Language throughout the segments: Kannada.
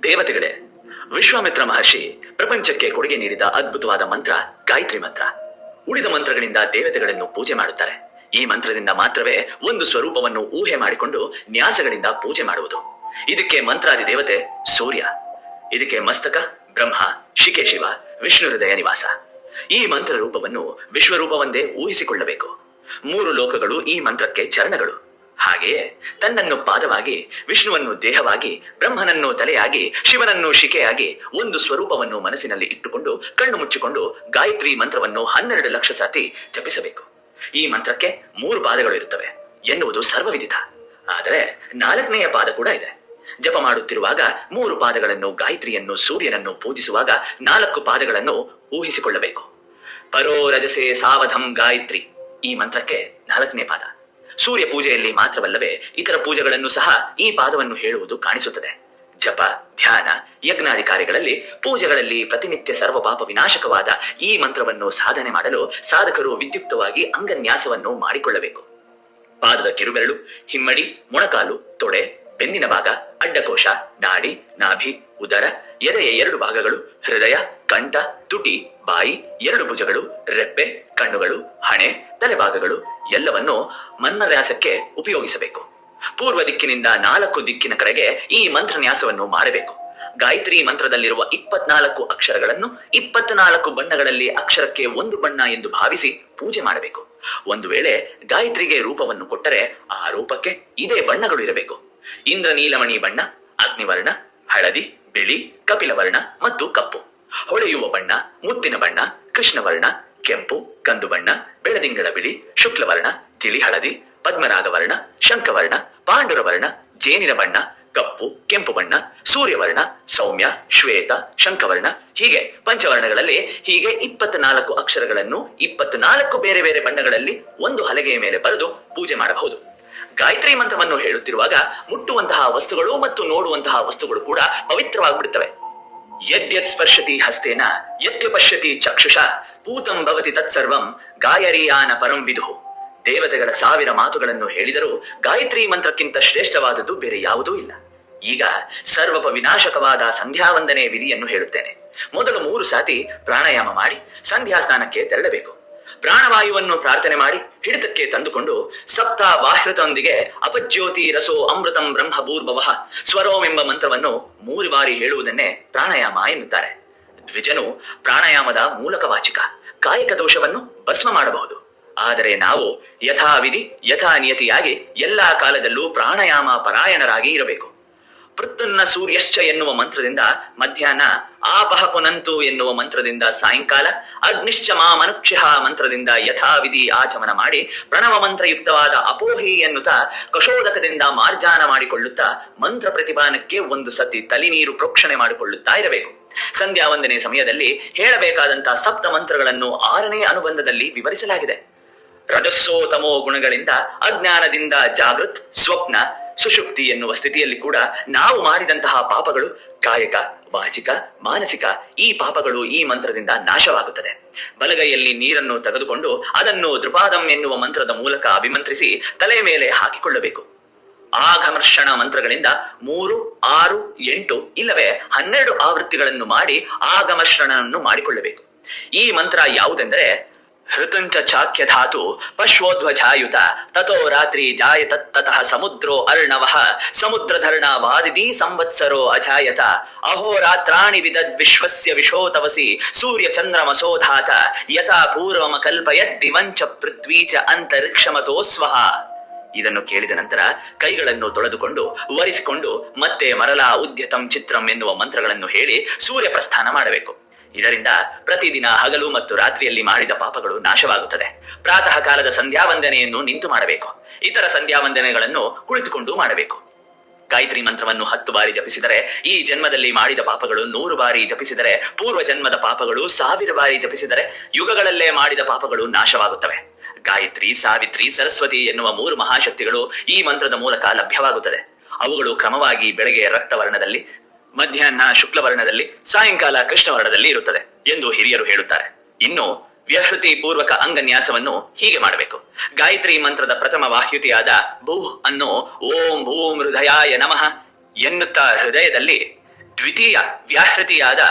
ದೇವತೆಗಳೇ, ವಿಶ್ವಾಮಿತ್ರ ಮಹರ್ಷಿ ಪ್ರಪಂಚಕ್ಕೆ ಕೊಡುಗೆ ನೀಡಿದ ಅದ್ಭುತವಾದ ಮಂತ್ರ ಗಾಯತ್ರಿ ಮಂತ್ರ. ಉಳಿದ ಮಂತ್ರಗಳಿಂದ ದೇವತೆಗಳನ್ನು ಪೂಜೆ ಮಾಡುತ್ತಾರೆ. ಈ ಮಂತ್ರದಿಂದ ಮಾತ್ರವೇ ಒಂದು ಸ್ವರೂಪವನ್ನು ಊಹೆ ಮಾಡಿಕೊಂಡು ನ್ಯಾಸಗಳಿಂದ ಪೂಜೆ ಮಾಡುವುದು. ಇದಕ್ಕೆ ಮಂತ್ರಾದಿ ದೇವತೆ ಸೂರ್ಯ, ಇದಕ್ಕೆ ಮಸ್ತಕ ಬ್ರಹ್ಮ, ಶಿಖೆ ಶಿವ, ವಿಷ್ಣು ಹೃದಯ ನಿವಾಸ. ಈ ಮಂತ್ರ ರೂಪವನ್ನು ವಿಶ್ವರೂಪವೊಂದೇ ಊಹಿಸಿಕೊಳ್ಳಬೇಕು. 3 ಲೋಕಗಳು ಈ ಮಂತ್ರಕ್ಕೆ ಚರಣಗಳು. ಹಾಗೆಯೇ ತನ್ನನ್ನು ಪಾದವಾಗಿ, ವಿಷ್ಣುವನ್ನು ದೇಹವಾಗಿ, ಬ್ರಹ್ಮನನ್ನು ತಲೆಯಾಗಿ, ಶಿವನನ್ನು ಶಿಖೆಯಾಗಿ ಒಂದು ಸ್ವರೂಪವನ್ನು ಮನಸ್ಸಿನಲ್ಲಿ ಇಟ್ಟುಕೊಂಡು ಕಣ್ಣು ಮುಚ್ಚಿಕೊಂಡು ಗಾಯತ್ರಿ ಮಂತ್ರವನ್ನು 12 ಲಕ್ಷ ಸಾತಿ ಜಪಿಸಬೇಕು. ಈ ಮಂತ್ರಕ್ಕೆ 3 ಪಾದಗಳು ಇರುತ್ತವೆ ಎನ್ನುವುದು ಸರ್ವವಿದಿತ. ಆದರೆ 4ನೆಯ ಪಾದ ಕೂಡ ಇದೆ. ಜಪ ಮಾಡುತ್ತಿರುವಾಗ 3 ಪಾದಗಳನ್ನು, ಗಾಯತ್ರಿಯನ್ನು, ಸೂರ್ಯನನ್ನು ಪೂಜಿಸುವಾಗ 4 ಪಾದಗಳನ್ನು ಊಹಿಸಿಕೊಳ್ಳಬೇಕು. ಪರೋ ರಜಸೆ ಸಾವಧಂ ಗಾಯತ್ರಿ ಈ ಮಂತ್ರಕ್ಕೆ 4ನೇ ಪಾದ. ಸೂರ್ಯ ಪೂಜೆಯಲ್ಲಿ ಮಾತ್ರವಲ್ಲವೇ ಇತರ ಪೂಜೆಗಳನ್ನು ಸಹ ಈ ಪಾದವನ್ನು ಹೇಳುವುದು ಕಾಣಿಸುತ್ತದೆ. ಜಪ, ಧ್ಯಾನ, ಯಜ್ಞಾದಿ ಕಾರ್ಯಗಳಲ್ಲಿ, ಪೂಜೆಗಳಲ್ಲಿ ಪ್ರತಿನಿತ್ಯ ಸರ್ವ ಪಾಪ ವಿನಾಶಕವಾದ ಈ ಮಂತ್ರವನ್ನು ಸಾಧನೆ ಮಾಡಲು ಸಾಧಕರು ವಿದ್ಯುಕ್ತವಾಗಿ ಅಂಗನ್ಯಾಸವನ್ನು ಮಾಡಿಕೊಳ್ಳಬೇಕು. ಪಾದದ ಕಿರುಬೆರಳು, ಹಿಮ್ಮಡಿ, ಮೊಣಕಾಲು, ತೊಡೆ, ಬೆನ್ನಿನ ಭಾಗ, ಅಡ್ಡಕೋಶ, ನಾಡಿ, ನಾಭಿ, ಉದರ, ಎದೆಯ 2 ಭಾಗಗಳು, ಹೃದಯ, ಕಂಠ, ತುಟಿ, ಬಾಯಿ, 2 ಭುಜಗಳು, ರೆಪ್ಪೆ, ಕಣ್ಣುಗಳು, ಹಣೆ, ತಲೆಭಾಗಗಳು ಎಲ್ಲವನ್ನು ಮನ್ಮನ್ಯಾಸಕ್ಕೆ ಉಪಯೋಗಿಸಬೇಕು. ಪೂರ್ವ ದಿಕ್ಕಿನಿಂದ 4 ದಿಕ್ಕಿನ ಕಡೆಗೆ ಈ ಮಂತ್ರನ್ಯಾಸವನ್ನು ಮಾಡಬೇಕು. ಗಾಯತ್ರಿ ಮಂತ್ರದಲ್ಲಿರುವ 24 ಅಕ್ಷರಗಳನ್ನು 24 ಬಣ್ಣಗಳಲ್ಲಿ ಅಕ್ಷರಕ್ಕೆ 1 ಬಣ್ಣ ಎಂದು ಭಾವಿಸಿ ಪೂಜೆ ಮಾಡಬೇಕು. ಒಂದು ವೇಳೆ ಗಾಯತ್ರಿಗೆ ರೂಪವನ್ನು ಕೊಟ್ಟರೆ ಆ ರೂಪಕ್ಕೆ ಇದೇ ಬಣ್ಣಗಳು ಇರಬೇಕು. ಇಂದ್ರ ನೀಲಮಣಿ ಬಣ್ಣ, ಅಗ್ನಿವರ್ಣ, ಹಳದಿ, ಬಿಳಿ, ಕಪಿಲವರ್ಣ ಮತ್ತು ಕಪ್ಪು. ಹೊಳೆಯುವ ಬಣ್ಣ, ಮುತ್ತಿನ ಬಣ್ಣ, ಕೃಷ್ಣವರ್ಣ, ಕೆಂಪು, ಕಂದು ಬಣ್ಣ, ಬೆಳದಿಂಗಳ ಬಿಳಿ, ಶುಕ್ಲವರ್ಣ, ತಿಳಿ ಹಳದಿ, ಪದ್ಮರಾಗವರ್ಣ, ಶಂಖವರ್ಣ, ಪಾಂಡುರವರ್ಣ, ಜೇನಿನ ಬಣ್ಣ, ಕಪ್ಪು, ಕೆಂಪು ಬಣ್ಣ, ಸೂರ್ಯವರ್ಣ, ಸೌಮ್ಯ, ಶ್ವೇತ, ಶಂಖವರ್ಣ, ಹೀಗೆ ಪಂಚವರ್ಣಗಳಲ್ಲಿ ಹೀಗೆ 24 ಅಕ್ಷರಗಳನ್ನು 24 ಬೇರೆ ಬೇರೆ ಬಣ್ಣಗಳಲ್ಲಿ ಒಂದು ಹಲಗೆಯ ಮೇಲೆ ಬರೆದು ಪೂಜೆ ಮಾಡಬಹುದು. ಗಾಯತ್ರಿ ಮಂತ್ರವನ್ನು ಹೇಳುತ್ತಿರುವಾಗ ಮುಟ್ಟುವಂತಹ ವಸ್ತುಗಳು ಮತ್ತು ನೋಡುವಂತಹ ವಸ್ತುಗಳು ಕೂಡ ಪವಿತ್ರವಾಗಿಬಿಡುತ್ತವೆ. ಯದ್ಯತ್ ಸ್ಪರ್ಶತಿ ಹಸ್ತೇನ ಯತ್ಯ ಪಶ್ಯತಿ ಚಕ್ಷುಷ ಪೂತಂ ಭವತಿ ತತ್ಸರ್ವಂ ಗಾಯರಿಯಾನ ಪರಂ ವಿದುಹು. ದೇವತೆಗಳ 1000 ಮಾತುಗಳನ್ನು ಹೇಳಿದರೂ ಗಾಯತ್ರಿ ಮಂತ್ರಕ್ಕಿಂತ ಶ್ರೇಷ್ಠವಾದದ್ದು ಬೇರೆ ಯಾವುದೂ ಇಲ್ಲ. ಈಗ ಸರ್ವಪ ವಿನಾಶಕವಾದ ಸಂಧ್ಯಾವಂದನೆ ವಿಧಿಯನ್ನು ಹೇಳುತ್ತೇನೆ. ಮೊದಲು 3 ಸಾತಿ ಪ್ರಾಣಾಯಾಮ ಮಾಡಿ ಸಂಧ್ಯಾ ಸ್ನಾನಕ್ಕೆ ತೆರಳಬೇಕು. ಪ್ರಾಣವಾಯುವನ್ನು ಪ್ರಾರ್ಥನೆ ಮಾಡಿ ಹಿಡಿತಕ್ಕೆ ತಂದುಕೊಂಡು ಸಪ್ತ ಬಾಹೃತದೊಂದಿಗೆ ಅಪಜ್ಯೋತಿ ರಸೋ ಅಮೃತಂ ಬ್ರಹ್ಮ ಭೂರ್ಭವಃ ಸ್ವರೋಮೆಂಬ ಮಂತ್ರವನ್ನು 3 ಬಾರಿ ಹೇಳುವುದನ್ನೇ ಪ್ರಾಣಾಯಾಮ ಎನ್ನುತ್ತಾರೆ. ದ್ವಿಜನು ಪ್ರಾಣಾಯಾಮದ ಮೂಲಕವಾಚಿಕ, ಕಾಯಿಕ ದೋಷವನ್ನು ಭಸ್ಮ ಮಾಡಬಹುದು. ಆದರೆ ನಾವು ಯಥಾವಿಧಿ ಯಥಾ ನಿಯತಿಯಾಗಿ ಎಲ್ಲಾ ಕಾಲದಲ್ಲೂ ಪ್ರಾಣಾಯಾಮ ಪರಾಯಣರಾಗಿ ಇರಬೇಕು. ಪೃಥುನ್ನ ಸೂರ್ಯಶ್ಚ ಎನ್ನುವ ಮಂತ್ರದಿಂದ ಮಧ್ಯಾಹ್ನ, ಆಪಹ ಪುನಂತು ಎನ್ನುವ ಮಂತ್ರದಿಂದ ಸಾಯಂಕಾಲ, ಅಗ್ನಿಶ್ಚ ಮಾ ಮನುಕ್ಷಃ ಮಂತ್ರದಿಂದ ಯಥಾವಿಧಿ ಆಚಮನ ಮಾಡಿ ಪ್ರಣವ ಮಂತ್ರಯುಕ್ತವಾದ ಅಪೋಹಿ ಎನ್ನುತ್ತಾ ಕಶೋದಕದಿಂದ ಮಾರ್ಜಾನ ಮಾಡಿಕೊಳ್ಳುತ್ತಾ ಮಂತ್ರ ಪ್ರತಿಪಾನಕ್ಕೆ 1 ಸತಿ ತಲಿನೀರು ಪ್ರೋಕ್ಷಣೆ ಮಾಡಿಕೊಳ್ಳುತ್ತಾ ಇರಬೇಕು. ಸಂಧ್ಯಾ ವಂದನೆ ಸಮಯದಲ್ಲಿ ಹೇಳಬೇಕಾದಂತಹ 7 ಮಂತ್ರಗಳನ್ನು 6ನೇ ಅನುಬಂಧದಲ್ಲಿ ವಿವರಿಸಲಾಗಿದೆ. ರಜಸ್ಸೋ ತಮೋ ಗುಣಗಳಿಂದ ಅಜ್ಞಾನದಿಂದ ಜಾಗೃತ್, ಸ್ವಪ್ನ, ಸುಷುಪ್ತಿ ಎನ್ನುವ ಸ್ಥಿತಿಯಲ್ಲಿ ಕೂಡ ನಾವು ಮಾಡಿದಂತಹ ಪಾಪಗಳು ಕಾಯಿಕ, ವಾಚಿಕ, ಮಾನಸಿಕ ಈ ಪಾಪಗಳು ಈ ಮಂತ್ರದಿಂದ ನಾಶವಾಗುತ್ತದೆ. ಬಲಗೈಯಲ್ಲಿ ನೀರನ್ನು ತೆಗೆದುಕೊಂಡು ಅದನ್ನು ದೃಪಾದಂ ಎನ್ನುವ ಮಂತ್ರದ ಮೂಲಕ ಅಭಿಮಂತ್ರಿಸಿ ತಲೆಯ ಮೇಲೆ ಹಾಕಿಕೊಳ್ಳಬೇಕು. ಆಘಮರ್ಷಣ ಮಂತ್ರಗಳಿಂದ 3, 6, 8 ಇಲ್ಲವೇ 12 ಆವೃತ್ತಿಗಳನ್ನು ಮಾಡಿ ಆಗಮರ್ಷಣವನ್ನು ಮಾಡಿಕೊಳ್ಳಬೇಕು. ಈ ಮಂತ್ರ ಯಾವುದೆಂದರೆ ಹೃತಂಚ ಚಾಖ್ಯ ಧಾತು ಪಶ್ವೋಧ್ವಜಾಯುತ ತಥೋ ರಾತ್ರಿ ಜಾಯತತ್ತತಃ ಸಮುದ್ರೋ ಅರ್ಣವಃ ಸಮುದ್ರಧರ್ಣ ವಾದಿದಿ ಸಂವತ್ಸರೋ ಅಜಾಯತ ಅಹೋರಾತ್ರಾಣಿ ವಿದದ್ ವಿಶ್ವಸ್ಯ ವಿಶೋತವಸಿ ಸೂರ್ಯ ಚಂದ್ರಮಸೋಧಾತ ಯಥಾ ಪೂರ್ವಮ ಕಲ್ಪಯದ್ ದಿವಂಚ ಪೃಥ್ವೀಚ ಅಂತರಿಕ್ಷಮತೋ ಸ್ವಃ. ಇದನ್ನು ಕೇಳಿದ ನಂತರ ಕೈಗಳನ್ನು ತೊಳೆದುಕೊಂಡು ಒರೆಸಿಕೊಂಡು ಮತ್ತೆ ಮರಲ ಉದ್ಯತಂ ಚಿತ್ರಂ ಎನ್ನುವ ಮಂತ್ರಗಳನ್ನು ಹೇಳಿ ಸೂರ್ಯ ಪ್ರಸ್ಥಾನ ಮಾಡಬೇಕು. ಇದರಿಂದ ಪ್ರತಿದಿನ ಹಗಲು ಮತ್ತು ರಾತ್ರಿಯಲ್ಲಿ ಮಾಡಿದ ಪಾಪಗಳು ನಾಶವಾಗುತ್ತದೆ. ಪ್ರಾತಃ ಕಾಲದ ಸಂಧ್ಯಾ ವಂದನೆಯನ್ನು ನಿಂತು ಮಾಡಬೇಕು. ಇತರ ಸಂಧ್ಯಾ ವಂದನೆಗಳನ್ನು ಕುಳಿತುಕೊಂಡು ಮಾಡಬೇಕು. ಗಾಯತ್ರಿ ಮಂತ್ರವನ್ನು 10 ಬಾರಿ ಜಪಿಸಿದರೆ ಈ ಜನ್ಮದಲ್ಲಿ ಮಾಡಿದ ಪಾಪಗಳು 100 ಬಾರಿ ಜಪಿಸಿದರೆ, ಪೂರ್ವ ಜನ್ಮದ ಪಾಪಗಳು 1000 ಬಾರಿ ಜಪಿಸಿದರೆ ಯುಗಗಳಲ್ಲೇ ಮಾಡಿದ ಪಾಪಗಳು ನಾಶವಾಗುತ್ತವೆ. ಗಾಯತ್ರಿ, ಸಾವಿತ್ರಿ, ಸರಸ್ವತಿ ಎನ್ನುವ 3 ಮಹಾಶಕ್ತಿಗಳು ಈ ಮಂತ್ರದ ಮೂಲಕ ಲಭ್ಯವಾಗುತ್ತದೆ. ಅವುಗಳು ಕ್ರಮವಾಗಿ ಬೆಳಗ್ಗೆ ರಕ್ತವರ್ಣದಲ್ಲಿ, ಮಧ್ಯಾಹ್ನ ಶುಕ್ಲವರ್ಣದಲ್ಲಿ, ಸಾಯಂಕಾಲ ಕೃಷ್ಣವರ್ಣದಲ್ಲಿ ಇರುತ್ತದೆ ಎಂದು ಹಿರಿಯರು ಹೇಳುತ್ತಾರೆ. ಇನ್ನು ವ್ಯಹೃತಿ ಪೂರ್ವಕ ಅಂಗನ್ಯಾಸವನ್ನು ಹೀಗೆ ಮಾಡಬೇಕು. ಗಾಯತ್ರಿ ಮಂತ್ರದ ಪ್ರಥಮ ವಾಹ್ಯುತಿಯಾದ ಭೂ ಅನ್ನು ಓಂ ಭೂಮ್ ಹೃದಯಾಯ ನಮಃ ಎನ್ನುತ್ತಾ ಹೃದಯದಲ್ಲಿ ದ್ವಿತೀಯ ವ್ಯಾಹೃತಿಯಾದ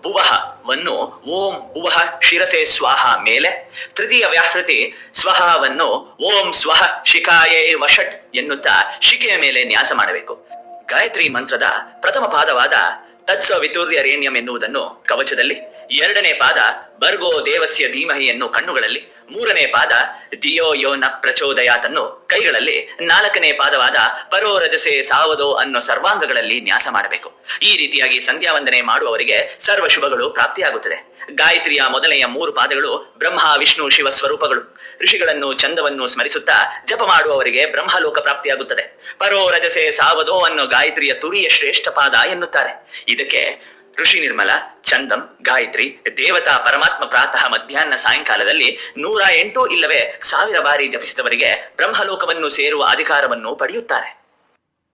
ಭುವಃವನ್ನು ಓಂ ಭುವಃ ಶಿರಸೆ ಸ್ವಾಹ ಮೇಲೆ, ತೃತೀಯ ವ್ಯಾಹೃತಿ ಸ್ವಹವನ್ನು ಓಂ ಸ್ವಹ ಶಿಖಾಯೇ ವಷಟ್ ಎನ್ನುತ್ತಾ ಶಿಖೆಯ ಮೇಲೆ ನ್ಯಾಸ ಮಾಡಬೇಕು. ಗಾಯತ್ರಿ ಮಂತ್ರದ ಪ್ರಥಮ ಪಾದವಾದ ತತ್ಸವಿತುರ್ಯರೇಣ್ಯಂ ಎನ್ನುವುದನ್ನು ಕವಚದಲ್ಲಿ, ಎರಡನೇ ಪಾದ ಬರ್ಗೋ ದೇವಸ್ಯ ಧೀಮಹಿಯನ್ನು ಕಣ್ಣುಗಳಲ್ಲಿ, ಮೂರನೇ ಪಾದ ದಿಯೋ ಯೋ ನ ಪ್ರಚೋದಯಾತನ್ನು ಕೈಗಳಲ್ಲಿ, ನಾಲ್ಕನೇ ಪಾದವಾದ ಪರೋರಜಸೆ ಸಾವದೋ ಅನ್ನೋ ಸರ್ವಾಂಗಗಳಲ್ಲಿ ನ್ಯಾಸ ಮಾಡಬೇಕು. ಈ ರೀತಿಯಾಗಿ ಸಂಧ್ಯಾ ವಂದನೆ ಮಾಡುವವರಿಗೆ ಸರ್ವ ಶುಭಗಳು ಪ್ರಾಪ್ತಿಯಾಗುತ್ತದೆ. ಗಾಯತ್ರಿಯ ಮೊದಲನೆಯ 3 ಪಾದಗಳು ಬ್ರಹ್ಮ ವಿಷ್ಣು ಶಿವ ಸ್ವರೂಪಗಳು. ಋಷಿಗಳನ್ನು ಚಂದವನ್ನು ಸ್ಮರಿಸುತ್ತಾ ಜಪ ಮಾಡುವವರಿಗೆ ಬ್ರಹ್ಮಲೋಕ ಪ್ರಾಪ್ತಿಯಾಗುತ್ತದೆ. ಪರೋರಜಸೆ ಸಾವದೋ ಅನ್ನೋ ಗಾಯತ್ರಿಯ ತುರಿಯ ಶ್ರೇಷ್ಠ ಪಾದ ಎನ್ನುತ್ತಾರೆ. ಇದಕ್ಕೆ ಋಷಿ ನಿರ್ಮಲ, ಚಂದಂ, ಗಾಯತ್ರಿ, ದೇವತಾ ಪರಮಾತ್ಮ ಪ್ರಾತಃ ಮಧ್ಯಾಹ್ನ ಸಾಯಂಕಾಲದಲ್ಲಿ 108 ಇಲ್ಲವೇ 1000 ಬಾರಿ ಜಪಿಸಿದವರಿಗೆ ಬ್ರಹ್ಮಲೋಕವನ್ನು ಸೇರುವ ಅಧಿಕಾರವನ್ನು ಪಡೆಯುತ್ತಾರೆ.